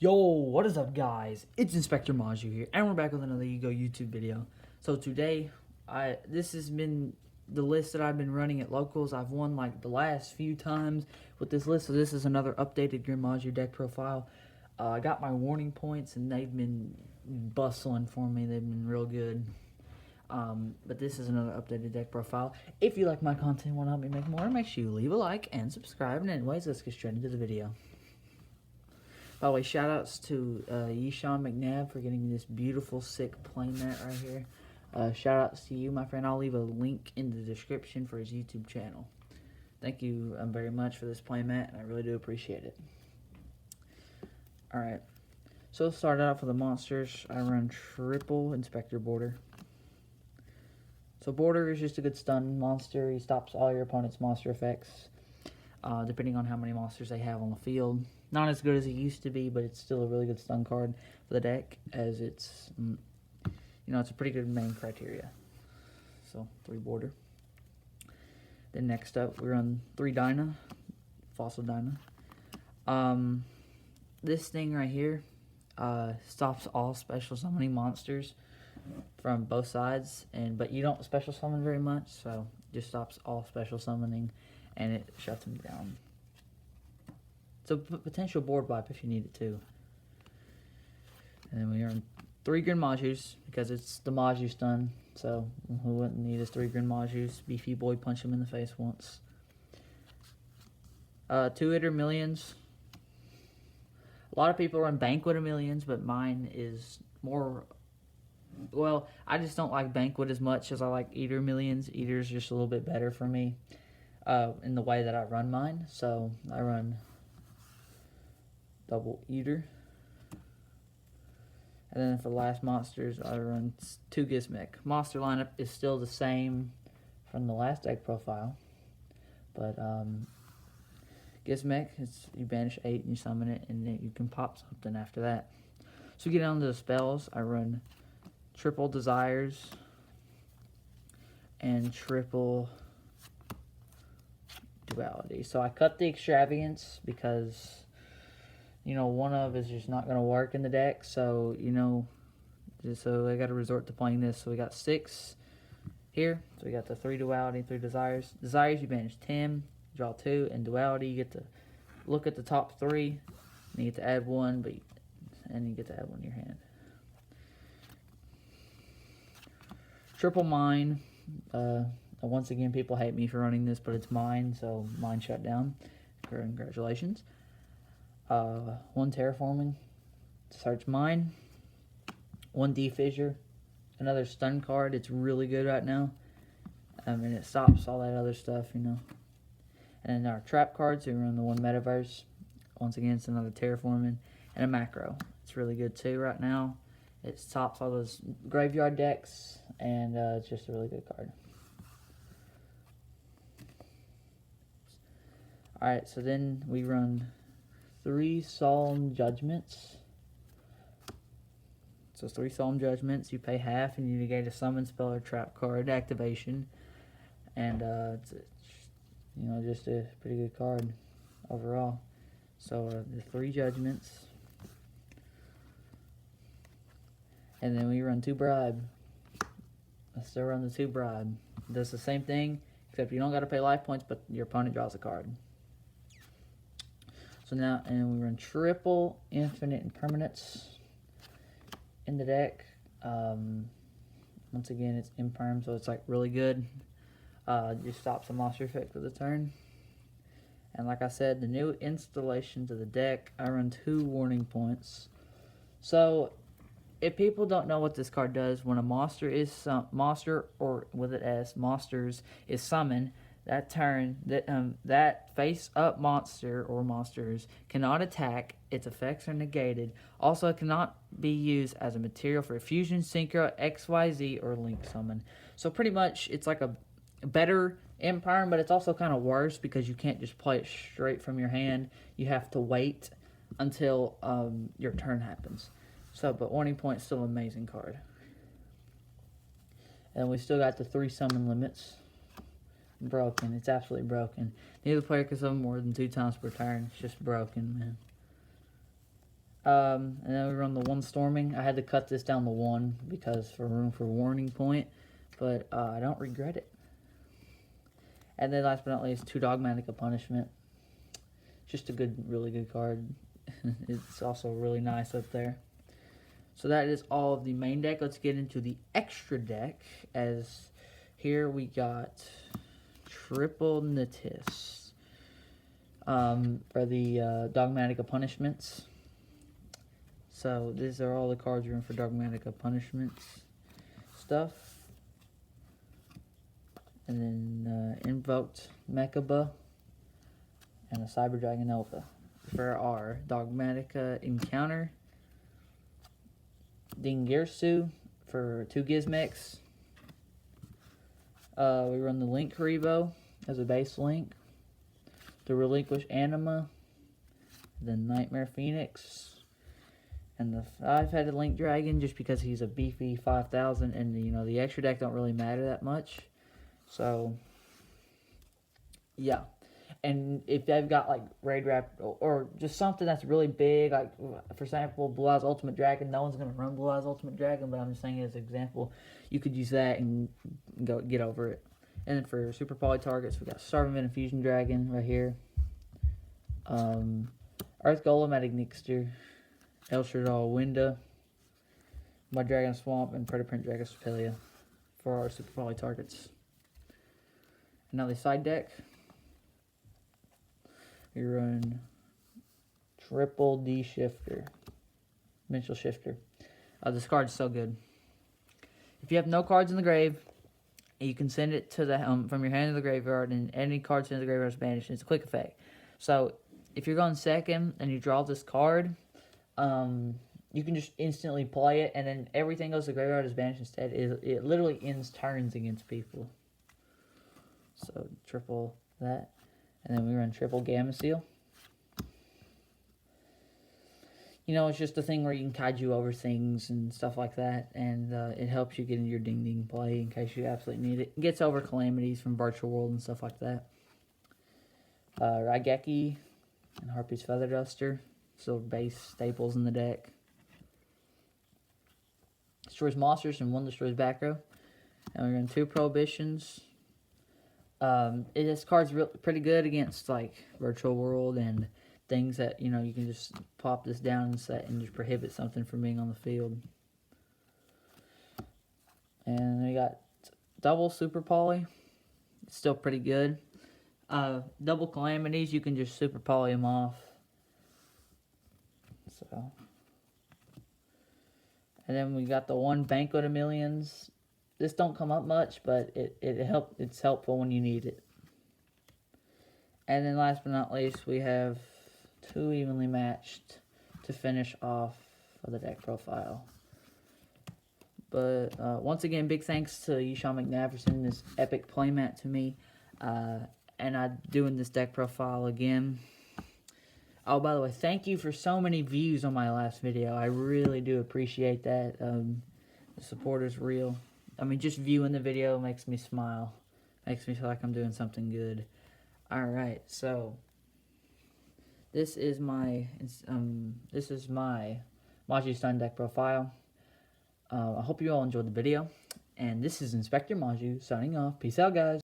Yo, what is up, guys? It's Inspector Maju here, and we're back with another YouTube video. So today, this has been the list that I've been running at locals. I've won like the last few times with this list, so this is another updated Maju deck profile. I got my warning points, and they've been bustling for me. They've been real good. But this is another updated deck profile. If you like my content and want to help me make more, make sure you leave a like and subscribe. And anyways, let's get straight into the video. By the way, shout outs to Yishan McNabb for getting me this beautiful, sick playmat right here. Shout outs to you, my friend. I'll leave a link in the description for his YouTube channel. Thank you very much for this playmat, and I really do appreciate it. Alright, so let's start out for the monsters. I run triple Inspector Border. So Border is just a good stun monster. He stops all your opponent's monster effects, depending on how many monsters they have on the field. Not as good as it used to be, but it's still a really good stun card for the deck, as it's, it's a pretty good main criteria. So, 3 Border. Then next up, we run 3 Dyna, Fossil Dyna. This thing right here stops all special summoning monsters from both sides, but you don't special summon very much, so it just stops all special summoning, and it shuts them down. So potential board wipe if you need it too. And then we earn 3 Green Majus because it's the Maju stun. So who wouldn't need his 3 Green Majus? Beefy boy, punch him in the face once. 2 Hitter Millions. A lot of people run Banquet of Millions, but mine is more. Well, I just don't like Banquet as much as I like Eater Millions. Eater's just a little bit better for me in the way that I run mine. So I run double Eater. And then for the last monsters, I run 2 Gizmek. Monster lineup is still the same from the last deck profile. But Gizmek, you banish 8 and you summon it, and then you can pop something after that. So we get down to the spells. I run triple Desires and triple Duality. So I cut the Extravagance because one of is just not going to work in the deck, so, so I got to resort to playing this. So we got 6 here, so we got the 3 Duality, 3 Desires. Desires, you banish 10, draw 2, and Duality, you get to look at the top 3, and you get to add 1, and you get to add 1 in your hand. Triple Mine, once again, people hate me for running this, but it's mine, so mine shut down. Congratulations. 1 Terraforming, search mine. 1 Defissure, another stun card. It's really good right now. And it stops all that other stuff, And then our trap cards, we run the 1 Metaverse. Once again, it's another Terraforming and a Macro. It's really good too right now. It stops all those graveyard decks, and it's just a really good card. Alright, so then we run 3 Solemn Judgments. So it's 3 Solemn Judgments. You pay half and you negate a summon spell or trap card activation. And it's just a pretty good card overall. So the 3 Judgments. And then we run 2 Bribe. I still run the 2 Bribe. It does the same thing, except you don't got to pay life points, but your opponent draws a card. So now, and we run triple Infinite Impermanence in the deck. Once again, it's imperm, so it's like really good. Just stops the monster effect for the turn. And like I said, the new installation to the deck, I run 2 Warning Points. So if people don't know what this card does, when a monster is monsters is summoned, that turn, that face-up monster or monsters cannot attack. Its effects are negated. Also, it cannot be used as a material for Fusion, Synchro, XYZ, or Link Summon. So pretty much, it's like a better Empire, but it's also kind of worse because you can't just play it straight from your hand. You have to wait until your turn happens. So, but Warning Point's still an amazing card. And we still got the 3 summon limits. Broken. It's absolutely broken. Neither player can summon more than 2 times per turn. It's just broken, man. And then we run the 1 Storming. I had to cut this down to 1 because for room for Warning Point, but I don't regret it. And then last but not least, 2 Dogmatic of Punishment. Just a really good card. It's also really nice up there. So that is all of the main deck. Let's get into the extra deck, as here we got Triple Natis for the Dogmatic of Punishments. So these are all the cards you're in for Dogmatic of Punishments stuff. And then Invoked Mechaba and a Cyber Dragon Nova for our Dogmatica Encounter. Dingirsu for 2 Gizmex. We run the Link Haribo as a base link. The Relinquish Anima. The Nightmare Phoenix. And the 5-headed Link Dragon, just because he's a beefy 5,000, and you know the extra deck don't really matter that much. So yeah. And if they've got like Raid Wrap or just something that's really big, like for example Blue Eyes Ultimate Dragon, no one's gonna run Blue Eyes Ultimate Dragon, but I'm just saying as an example, you could use that and go get over it. And then for super poly targets, we got Starving Infusion Dragon right here, Earth Golem at Ignixter, El Shadal Winda, My Dragon Swamp, and Predaprint Dragon Spelia for our super poly targets. And now the side deck. We run Triple D Shifter, Dimensional Shifter. This card is so good. If you have no cards in the grave, you can send it to the from your hand to the graveyard, and any card sent to the graveyard is banished. It's a quick effect. So if you're going second and you draw this card, you can just instantly play it, and then everything goes to the graveyard is banished instead. It literally ends turns against people. So triple that. And then we run Triple Gamma Seal. You know, it's just a thing where you can kaiju over things and stuff like that. And it helps you get into your Ding Ding play in case you absolutely need it. It gets over calamities from Virtual World and stuff like that. Raigeki and Harpy's Feather Duster. So base staples in the deck. Destroys monsters and 1 destroys back row. And we run 2 Prohibitions. This card's pretty good against like Virtual World and things that, you know, you can just pop this down and set and just prohibit something from being on the field. And we got double Super Poly. It's still pretty good. Double Calamities, you can just Super Poly them off. So, and then we got the 1 Banquet of Millions. This don't come up much, but it's helpful when you need it. And then last but not least, we have 2 Evenly Matched to finish off for the deck profile. But once again, big thanks to Yishan McNabb for sending this epic playmat to me. And I'm doing this deck profile again. Oh, by the way, thank you for so many views on my last video. I really do appreciate that. The support is real. I mean, just viewing the video makes me smile. Makes me feel like I'm doing something good. Alright, so this is my Maju Stun deck profile. I hope you all enjoyed the video. And this is Inspector Maju signing off. Peace out, guys.